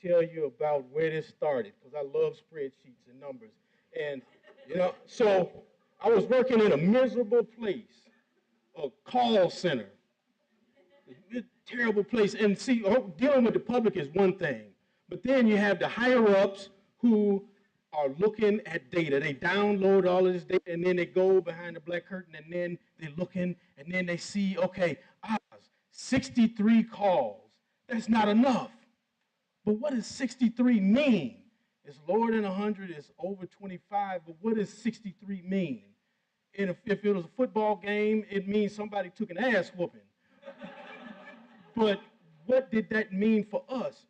tell you about where this started because I love spreadsheets and numbers. And, so I was working in a miserable place, a call center, a terrible place. And see, dealing with the public is one thing, but then you have the higher ups who are looking at data. They download all of this data and then they go behind the black curtain and then they're looking and then they see, okay, 63 calls. That's not enough. But what does 63 mean? It's lower than 100, it's over 25, but what does 63 mean? And if it was a football game, it means somebody took an ass whooping. But what did that mean for us?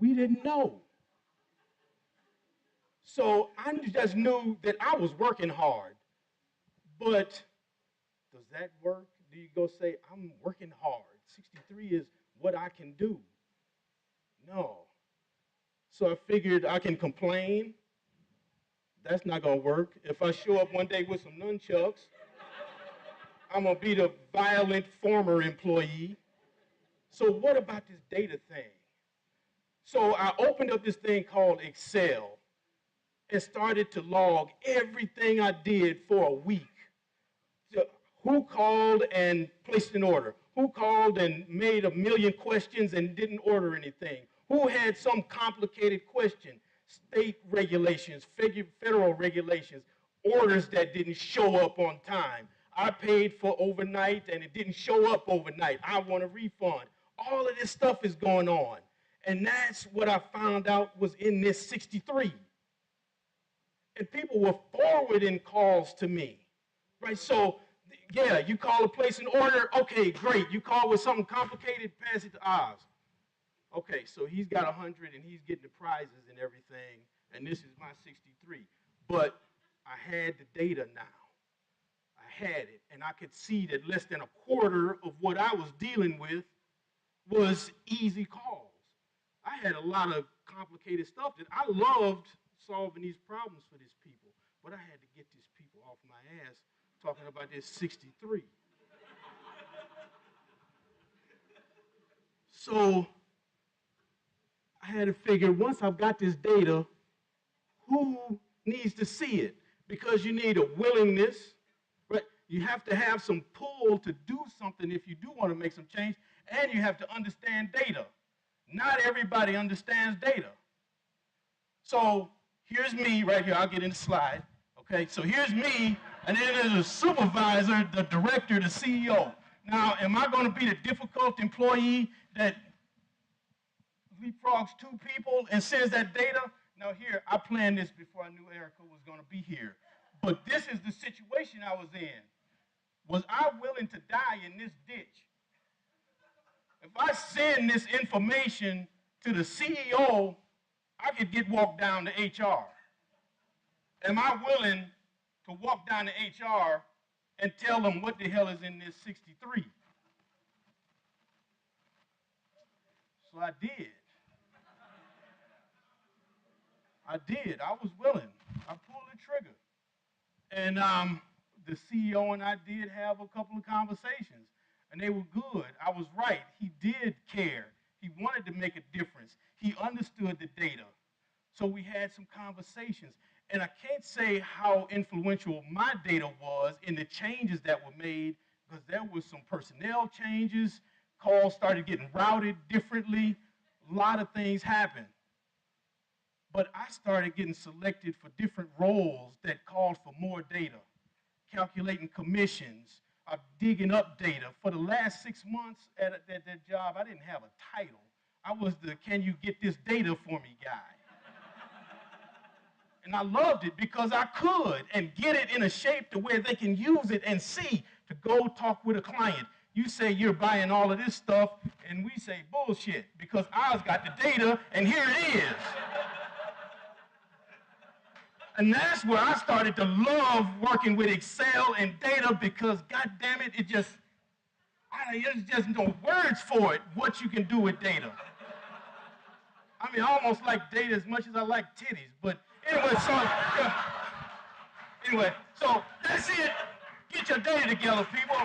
We didn't know. So I just knew that I was working hard. But does that work? Do you go say, I'm working hard? 63 is what I can do. No. So I figured I can complain. That's not going to work. If I show up one day with some nunchucks, I'm going to be the violent former employee. So what about this data thing? So I opened up this thing called Excel and started to log everything I did for a week. So who called and placed an order? Who called and made 1,000,000 questions and didn't order anything? Who had some complicated question? State regulations, federal regulations, orders that didn't show up on time. I paid for overnight and it didn't show up overnight. I want a refund. All of this stuff is going on. And that's what I found out was in this 63. And people were forwarding calls to me, right? So, yeah, you call to place an order, okay, great. You call with something complicated, pass it to Oz. Okay, so he's got 100 and he's getting the prizes and everything, and this is my 63. But I had the data now. I had it, and I could see that less than a quarter of what I was dealing with was easy calls. I had a lot of complicated stuff that I loved solving these problems for these people, but I had to get these people off my ass talking about this 63. So I had to figure, once I've got this data, who needs to see it? Because you need a willingness, right? You have to have some pull to do something if you do want to make some change, and you have to understand data. Not everybody understands data. So here's me right here. I'll get in the slide. Okay, so here's me, and then there's a supervisor, the director, the CEO. Now, am I going to be the difficult employee that leapfrogs two people and sends that data? Now here, I planned this before I knew Erica was going to be here. But this is the situation I was in. Was I willing to die in this ditch? If I send this information to the CEO, I could get walked down to HR. Am I willing to walk down to HR and tell them what the hell is in this 63? So I did. I was willing. I pulled the trigger. And the CEO and I did have a couple of conversations, and they were good. I was right. He did care. He wanted to make a difference. He understood the data. So we had some conversations. And I can't say how influential my data was in the changes that were made, because there was some personnel changes. Calls started getting routed differently. A lot of things happened. But I started getting selected for different roles that called for more data, calculating commissions, digging up data. For the last 6 months at that job, I didn't have a title. I was the can you get this data for me guy. And I loved it because I could and get it in a shape to where they can use it and see to go talk with a client. You say you're buying all of this stuff, and we say bullshit because Oz got the data, and here it is. And that's where I started to love working with Excel and data because, God damn it, there's just no words for it, what you can do with data. I mean, I almost like data as much as I like titties, but anyway, so that's it. Get your data together, people.